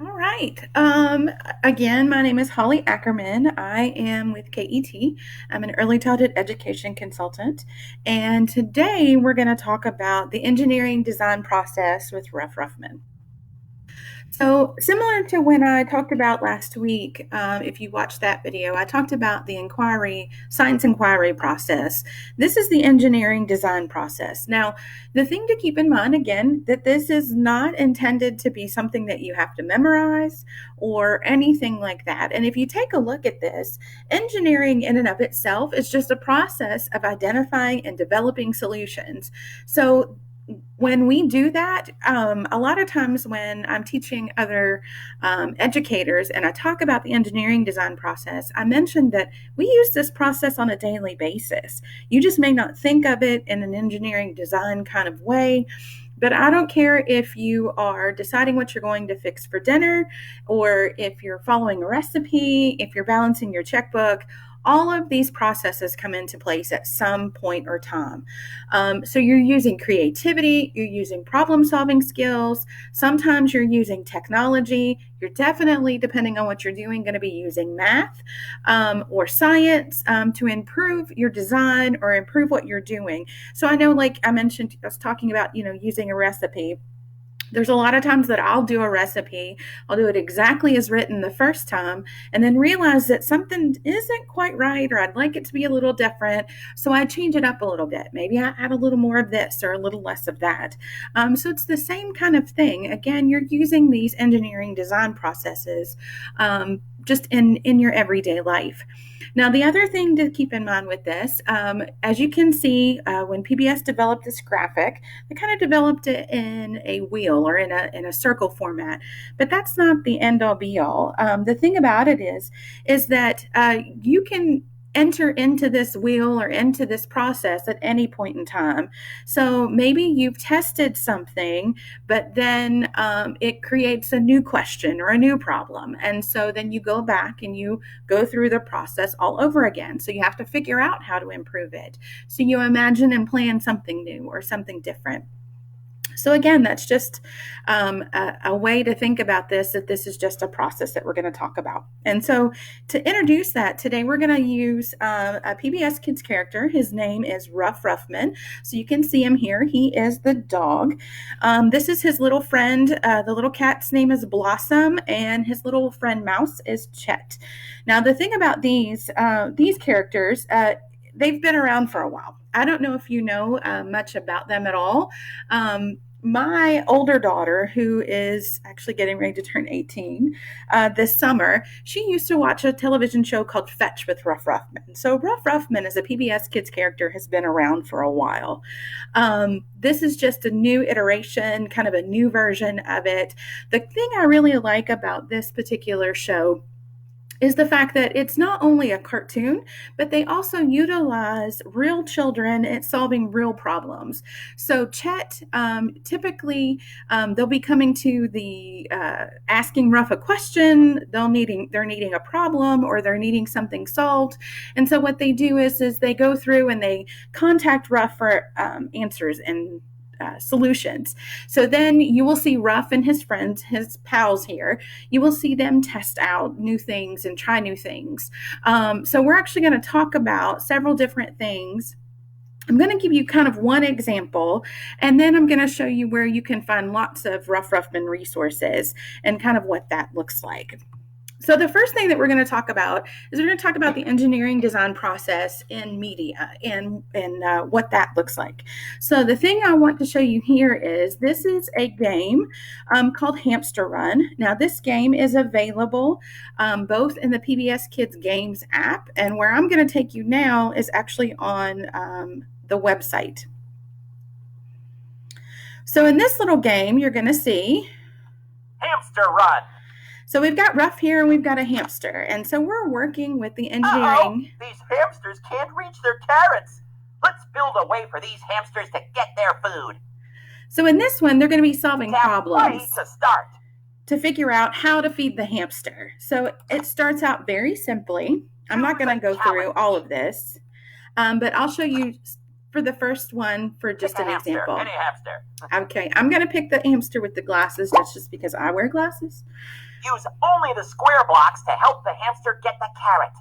All right. Again, my name is Holly Ackerman. I am with KET. I'm an early childhood education consultant. And today we're going to talk about the engineering design process with Ruff Ruffman. So, similar to when I talked about last week, if you watched that video, I talked about the science inquiry process. This is the engineering design process. Now, the thing to keep in mind again, that this is not intended to be something that you have to memorize or anything like that. And if you take a look at this, engineering in and of itself is just a process of identifying and developing solutions. So, when we do that, a lot of times when I'm teaching other educators and I talk about the engineering design process, I mentioned that we use this process on a daily basis. You just may not think of it in an engineering design kind of way. But I don't care if you are deciding what you're going to fix for dinner, or if you're following a recipe, if you're balancing your checkbook. All of these processes come into place at some point or time. So you're using creativity, you're using problem solving skills, sometimes you're using technology, you're definitely, depending on what you're doing, going to be using math or science to improve your design or improve what you're doing. So I know, like I mentioned, I was talking about, using a recipe. There's a lot of times that I'll do a recipe, I'll do it exactly as written the first time, and then realize that something isn't quite right, or I'd like it to be a little different. So I change it up a little bit. Maybe I add a little more of this or a little less of that. So it's the same kind of thing. Again, you're using these engineering design processes just in your everyday life. Now, the other thing to keep in mind with this, as you can see, when PBS developed this graphic, they kind of developed it in a wheel or in a circle format, but that's not the end all be all. The thing about it is that you can enter into this wheel or into this process at any point in time. So maybe you've tested something, but then it creates a new question or a new problem. And so then you go back and you go through the process all over again. So you have to figure out how to improve it. So you imagine and plan something new or something different. So again, that's just a way to think about this, that this is just a process that we're going to talk about. And so to introduce that, today we're going to use a PBS Kids character. His name is Ruff Ruffman. So you can see him here. He is the dog. This is his little friend. The little cat's name is Blossom, and his little friend Mouse is Chet. Now, the thing about these characters, they've been around for a while. I don't know if you know much about them at all. My older daughter, who is actually getting ready to turn 18 this summer, she used to watch a television show called Fetch with Ruff Ruffman. So Ruff Ruffman as a PBS Kids character has been around for a while. This is just a new iteration, kind of a new version of it. The thing I really like about this particular show is the fact that it's not only a cartoon, but they also utilize real children at solving real problems. So Chet, typically, they'll be coming to the asking Ruff a question. They're needing a problem, or they're needing something solved. And so what they do is they go through and they contact Ruff for answers and solutions. So then you will see Ruff and his friends, his pals here, you will see them test out new things and try new things. So we're actually going to talk about several different things. I'm going to give you kind of one example, and then I'm going to show you where you can find lots of Ruff Ruffman resources and kind of what that looks like. So the first thing that we're going to talk about is we're going to talk about the engineering design process in media and what that looks like. So the thing I want to show you here is this is a game called Hamster Run. Now this game is available both in the PBS Kids Games app, and where I'm going to take you now is actually on the website. So in this little game, you're going to see Hamster Run. So we've got Ruff here and we've got a hamster. And so we're working with the engineering. These hamsters can't reach their carrots. Let's build a way for these hamsters to get their food. So in this one, they're going to be solving problems to start, to figure out how to feed the hamster. So it starts out very simply. I'm not going to go through all of this, but I'll show you for the first one for just Pick an a hamster, example? any hamster. Okay, I'm going to pick the hamster with the glasses. That's just because I wear glasses. Use only the square blocks to help the hamster get the carrot.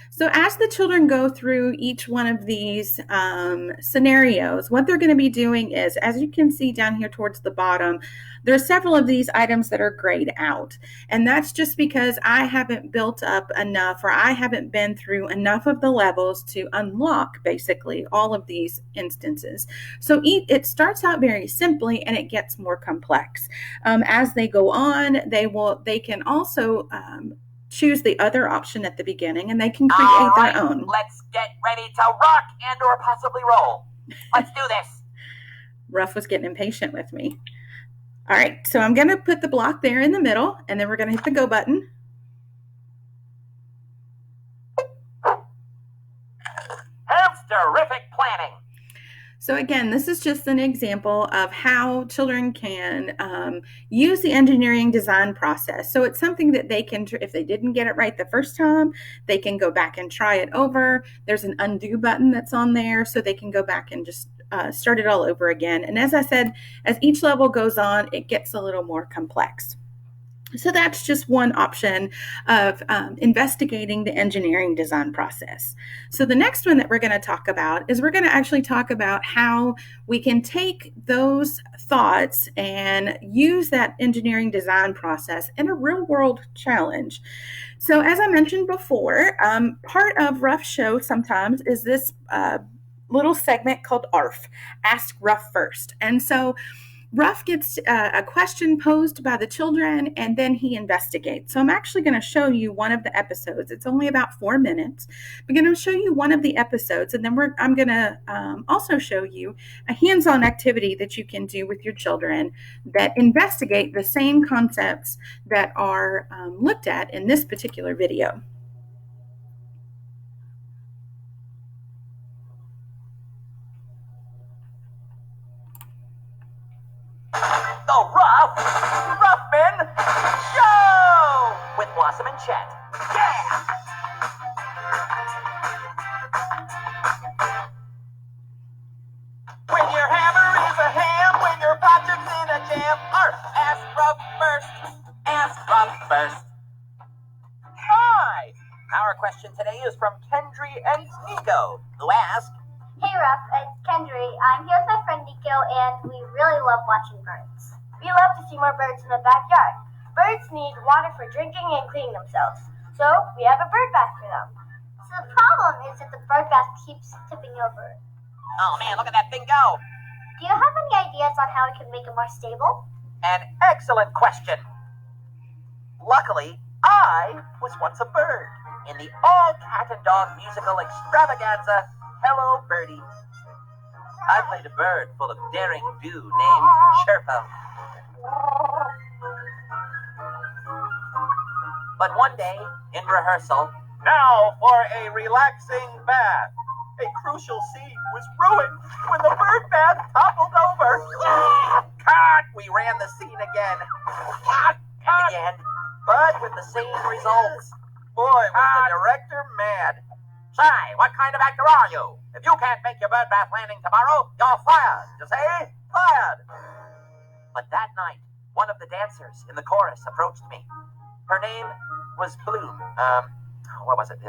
So as the children go through each one of these scenarios, what they're going to be doing is, as you can see down here towards the bottom, there's several of these items that are grayed out. And that's just because I haven't built up enough, or I haven't been through enough of the levels to unlock basically all of these instances. So it starts out very simply and it gets more complex. As they go on, they can also choose the other option at the beginning, and they can create their own. Let's get ready to rock and or possibly roll. Let's do this. Ruff was getting impatient with me. All right, so I'm going to put the block there in the middle, and then we're going to hit the go button. Hamsterific planning. So again, this is just an example of how children can use the engineering design process. So it's something that they can, if they didn't get it right the first time, they can go back and try it over. There's an undo button that's on there, so they can go back and just start it all over again. And as I said, as each level goes on, it gets a little more complex. So that's just one option of investigating the engineering design process. So the next one that we're going to talk about is we're going to actually talk about how we can take those thoughts and use that engineering design process in a real world challenge. So as I mentioned before, part of Ruff's show sometimes is this little segment called ARF, Ask Ruff First. And so Ruff gets a question posed by the children, and then he investigates. So I'm actually going to show you one of the episodes. It's only about 4 minutes. I'm going to show you one of the episodes, and then I'm going to also show you a hands-on activity that you can do with your children that investigate the same concepts that are looked at in this particular video. The Ruff Ruffman Show with Blossom and Chet. Yeah! When your hammer is a ham, when your project's in a jam, ask Ruff First. Ask Ruff First. Hi! Our question today is from Kendry and Nico, who ask, Hey Ruff, it's Kendry. I'm here with my friend Nico, and we really love watching birds. We love to see more birds in the backyard. Birds need water for drinking and cleaning themselves, so we have a bird bath for them. So the problem is that the bird bath keeps tipping over. oh man, look at that thing go. Do you have any ideas on how we can make it more stable? An excellent question. Luckily, I was once a bird in the all-cat and dog musical extravaganza, Hello, Birdie. I played a bird full of daring do named Chirpo. But one day, in rehearsal, now for a relaxing bath. A crucial scene was ruined when the bird bath toppled over. Cut! We ran the scene again. Cut! And again, but with the same results. Boy, was the director mad. Say, what kind of actor are you? If you can't make your bird bath landing tomorrow, you're fired. You see? Fired. But that night, one of the dancers in the chorus approached me. Her name was Bloom. What was it?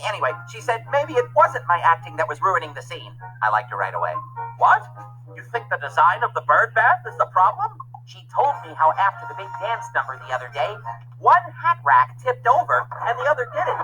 Anyway, she said maybe it wasn't my acting that was ruining the scene. I liked her right away. What? You think the design of the bird bath is the problem? She told me how after the big dance number the other day, one hat rack tipped over and the other didn't.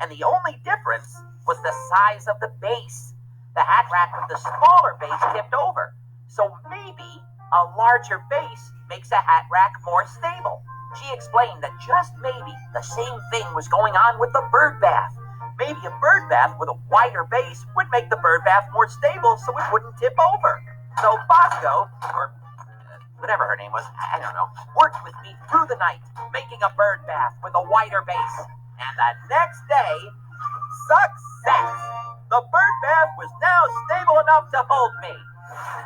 And the only difference was the size of the base. The hat rack with the smaller base tipped over. So maybe a larger base makes a hat rack more stable. She explained that just maybe the same thing was going on with the bird bath. Maybe a bird bath with a wider base would make the bird bath more stable so it wouldn't tip over. So Bosco, or whatever her name was, I don't know, worked with me through the night, making a bird bath with a wider base. And the next day, success! The bird bath was now stable enough to hold me.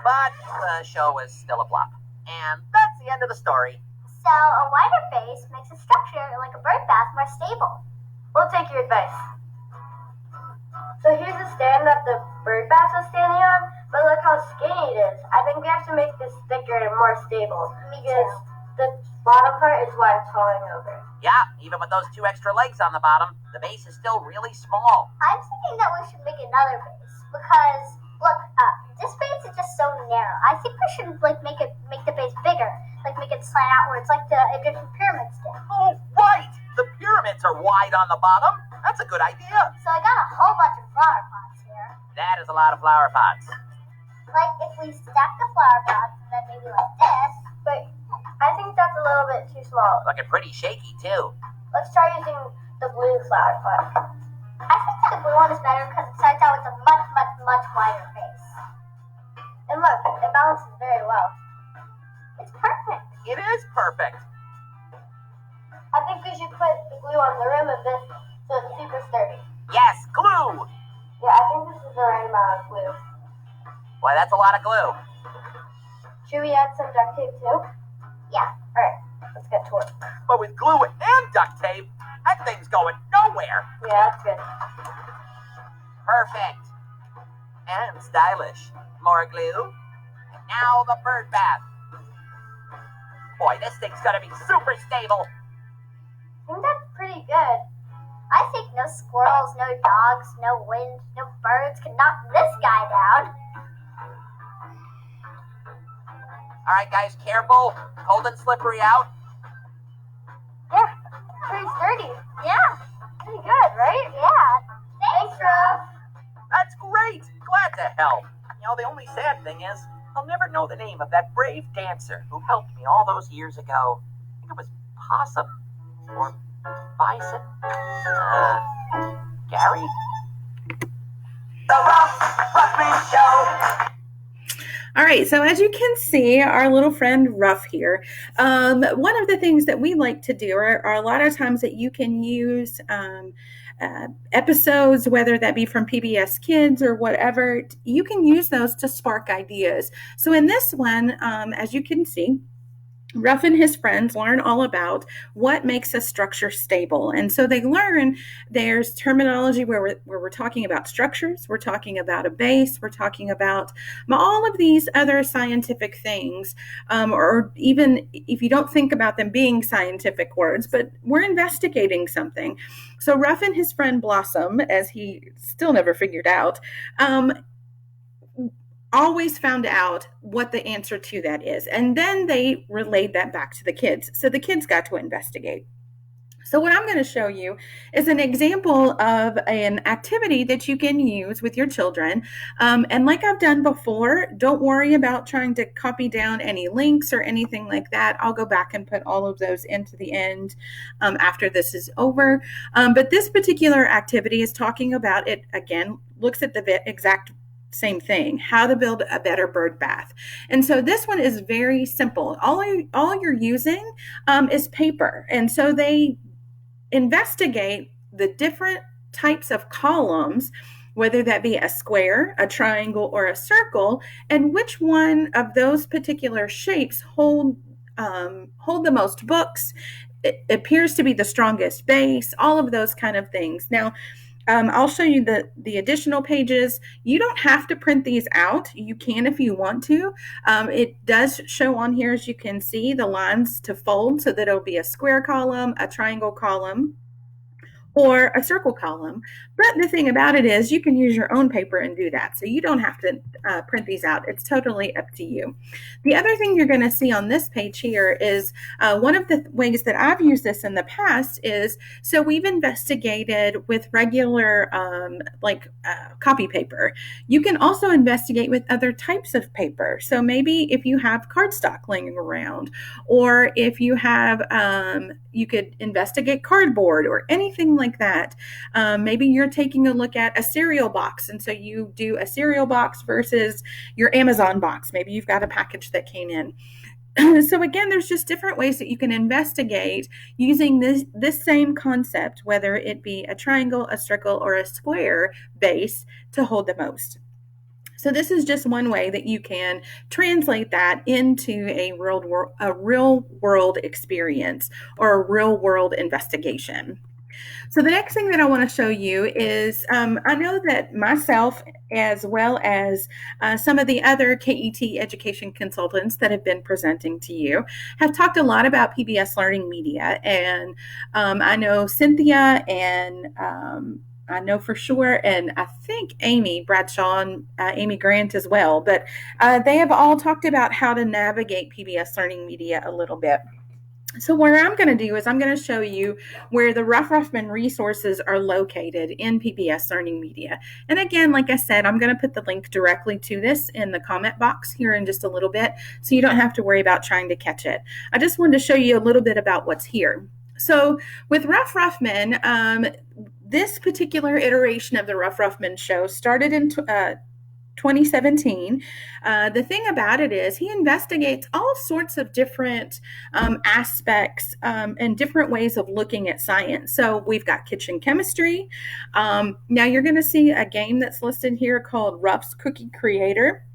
But the show was still a flop. And that's the end of the story. So a wider base makes a structure like a bird bath more stable. We'll take your advice. So here's the stand that the bird bath was standing on, but look how skinny it is. I think we have to make this thicker and more stable. Because the bottom part is why it's falling over. Yeah, even with those 2 extra legs on the bottom, the base is still really small. I'm thinking that we should make another base because look, this base is just so narrow. I think we should make the base bigger, make it slant outwards like the Egyptian pyramids did. Oh, right! The pyramids are wide on the bottom. That's a good idea. So I got a whole bunch of flower pots here. That is a lot of flower pots. Like if we stack the flower pots and then maybe like this, but I think that's a little bit too small. Looking pretty shaky, too. Let's try using the blue flower pot. I think the blue one is better because it starts out with a much, much, much wider base. And look, it balances very well. It's perfect. It is perfect. I think we should put the glue on the rim of this so it's super sturdy. Yes, glue! Yeah, I think this is the right amount of glue. Why, that's a lot of glue. Should we add some duct tape too? Yeah. Alright, let's get to work. But with glue and duct tape, that thing's going nowhere. Yeah, that's good. Perfect. And stylish. More glue. And now the bird bath. Boy, this thing's gonna be super stable. I think that's pretty good. I think no squirrels, no dogs, no wind, no birds can knock this guy down. Alright, guys, careful. Cold and slippery out. Yeah, pretty sturdy. Yeah, pretty good, right? Yeah. Thanks, Ruff. That's great. Glad to help. The only sad thing is, I'll never know the name of that brave dancer who helped me all those years ago. I think it was Possum or Bison. Gary? The Ruff Ruffman Show. All right, so as you can see, our little friend Ruff here, one of the things that we like to do are a lot of times that you can use episodes, whether that be from PBS Kids or whatever, you can use those to spark ideas. So in this one, as you can see, Ruff and his friends learn all about what makes a structure stable. And so they learn there's terminology where we're talking about structures, we're talking about a base, we're talking about all of these other scientific things, or even if you don't think about them being scientific words, but we're investigating something. So Ruff and his friend Blossom, as he still never figured out, always found out what the answer to that is. And then they relayed that back to the kids. So the kids got to investigate. So what I'm going to show you is an example of an activity that you can use with your children. And like I've done before, don't worry about trying to copy down any links or anything like that. I'll go back and put all of those into the end after this is over. But this particular activity is talking about, it again, looks at the exact same thing, how to build a better bird bath. And so this one is very simple. All you're using is paper. And so they investigate the different types of columns, whether that be a square, a triangle, or a circle, and which one of those particular shapes hold the most books. It appears to be the strongest base, all of those kind of things. Now, I'll show you the additional pages. You don't have to print these out. You can if you want to. It does show on here, as you can see, the lines to fold so that it'll be a square column, a triangle column, or a circle column. But the thing about it is you can use your own paper and do that. So you don't have to print these out. It's totally up to you. The other thing you're going to see on this page here is one of the ways that I've used this in the past is, so we've investigated with regular copy paper. You can also investigate with other types of paper. So maybe if you have cardstock laying around, or if you have, you could investigate cardboard or anything like that. Maybe you're taking a look at a cereal box, and so you do a cereal box versus your Amazon box. Maybe you've got a package that came in. So again, there's just different ways that you can investigate using this same concept, whether it be a triangle, a circle, or a square base to hold the most. So this is just one way that you can translate that into a real world experience or a real world investigation. So the next thing that I want to show you is I know that myself, as well as some of the other KET education consultants that have been presenting to you, have talked a lot about PBS Learning Media. And I know Cynthia and I know for sure, and I think Amy Bradshaw and Amy Grant as well, but they have all talked about how to navigate PBS Learning Media a little bit. So what I'm going to do is I'm going to show you where the Ruff Ruffman resources are located in PBS Learning Media. And again, like I said, I'm going to put the link directly to this in the comment box here in just a little bit, so you don't have to worry about trying to catch it. I just wanted to show you a little bit about what's here. So with Ruff Ruffman, this particular iteration of the Ruff Ruffman Show started in 2017. The thing about it is he investigates all sorts of different aspects and different ways of looking at science. So we've got kitchen chemistry. Now you're going to see a game that's listed here called Ruff's Cookie Creator.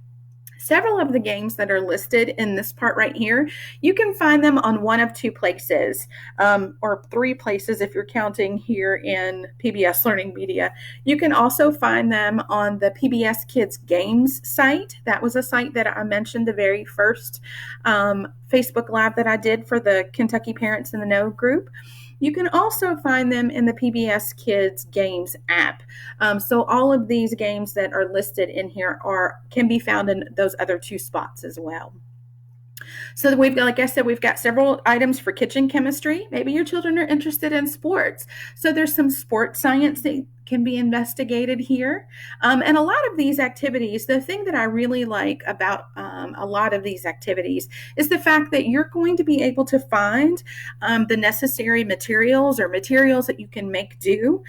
Several of the games that are listed in this part right here, you can find them on one of two places, or three places if you're counting here in PBS Learning Media. You can also find them on the PBS Kids Games site. That was a site that I mentioned the very first Facebook Live that I did for the Kentucky Parents in the Know group. You can also find them in the PBS Kids Games app. So all of these games that are listed in here can be found in those other two spots as well. So we've got, like I said, we've got several items for kitchen chemistry. Maybe your children are interested in sports. So there's some sports science that can be investigated here. And a lot of these activities, the thing that I really like about a lot of these activities is the fact that you're going to be able to find the necessary materials or materials that you can make do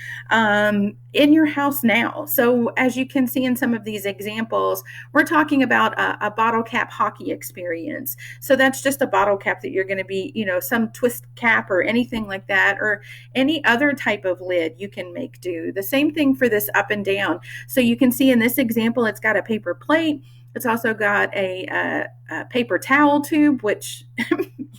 in your house now. So as you can see in some of these examples, we're talking about a bottle cap hockey experience. So that's just a bottle cap that you're going to be, some twist cap or anything like that, or any other type of lid you can make do. The same thing for this up and down. So you can see in this example, it's got a paper plate. It's also got a paper towel tube, which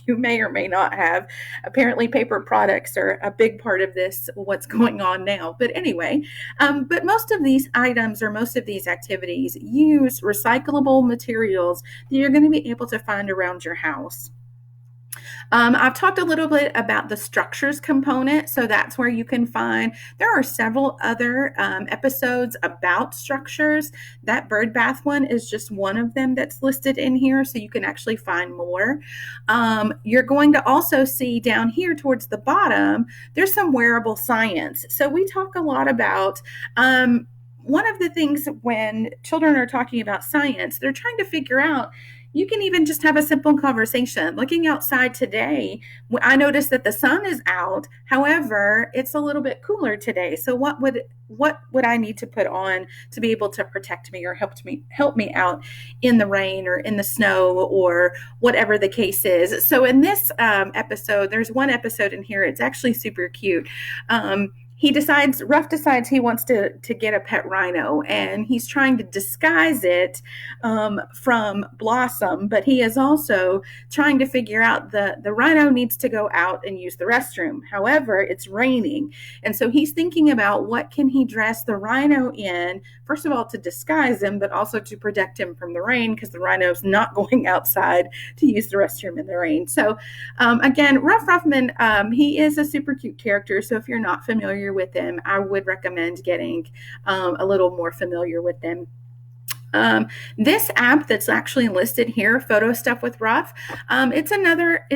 you may or may not have. Apparently, paper products are a big part of this, what's going on now. But anyway, but most of these items or most of these activities use recyclable materials that you're going to be able to find around your house. I've talked a little bit about the structures component, so that's where you can find, there are several other episodes about structures. That bird bath one is just one of them that's listed in here, so you can actually find more. You're going to also see down here towards the bottom, there's some wearable science. So we talk a lot about one of the things when children are talking about science, they're trying to figure out, you can even just have a simple conversation. Looking outside today, I noticed that the sun is out. However, it's a little bit cooler today. So what would I need to put on to be able to protect me or help me out in the rain or in the snow or whatever the case is? So in this episode, there's one episode in here. It's actually super cute. Ruff decides he wants to get a pet rhino, and he's trying to disguise it from Blossom, but he is also trying to figure out the rhino needs to go out and use the restroom. However, it's raining, and so he's thinking about what can he dress the rhino in, first of all, to disguise him, but also to protect him from the rain, because the rhino's not going outside to use the restroom in the rain. So again, Ruff Ruffman, he is a super cute character, so if you're not familiar with him, I would recommend getting a little more familiar with them. This app that's actually listed here, Photo Stuff with Ruff, it's another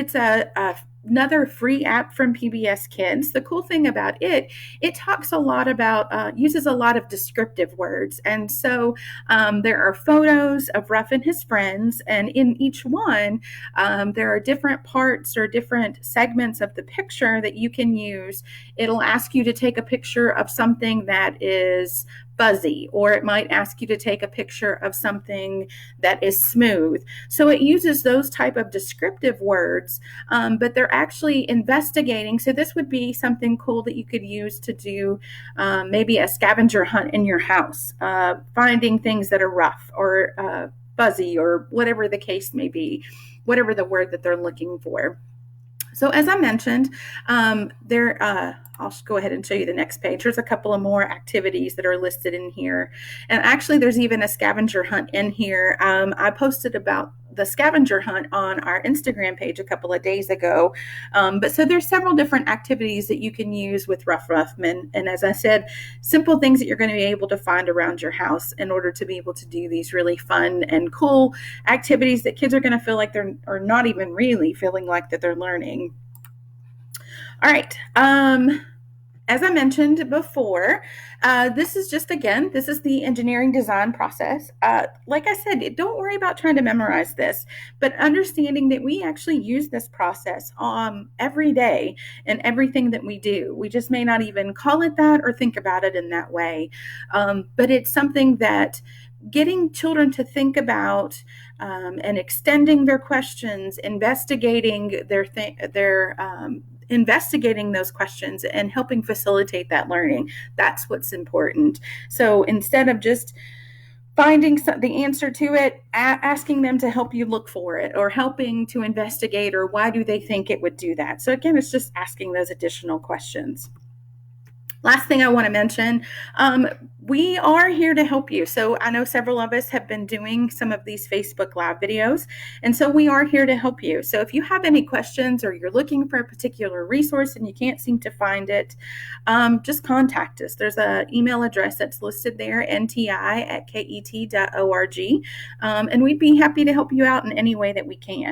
free app from PBS Kids. The cool thing about it talks a lot about, uses a lot of descriptive words. And so there are photos of Ruff and his friends, and in each one, there are different parts or different segments of the picture that you can use. It'll ask you to take a picture of something that is fuzzy, or it might ask you to take a picture of something that is smooth. So it uses those type of descriptive words, but they're actually investigating. So this would be something cool that you could use to do maybe a scavenger hunt in your house, finding things that are rough or fuzzy or whatever the case may be, whatever the word that they're looking for. So as I mentioned, I'll go ahead and show you the next page. There's a couple of more activities that are listed in here. And actually, there's even a scavenger hunt in here. I posted about the scavenger hunt on our Instagram page a couple of days ago. But so there's several different activities that you can use with Ruff Ruffman. And as I said, simple things that you're going to be able to find around your house in order to be able to do these really fun and cool activities that kids are going to feel like or not even really feeling like that they're learning. All right. As I mentioned before, this is the engineering design process. Like I said, don't worry about trying to memorize this, but understanding that we actually use this process every day in everything that we do. We just may not even call it that or think about it in that way. But it's something that getting children to think about and extending their questions, investigating investigating those questions and helping facilitate that learning. That's what's important. So instead of just finding the answer to it, asking them to help you look for it or helping to investigate, or why do they think it would do that? So again, it's just asking those additional questions. Last thing I want to mention, we are here to help you. So I know several of us have been doing some of these Facebook Live videos, and so we are here to help you. So if you have any questions or you're looking for a particular resource and you can't seem to find it, just contact us. There's an email address that's listed there, nti@ket.org, and we'd be happy to help you out in any way that we can.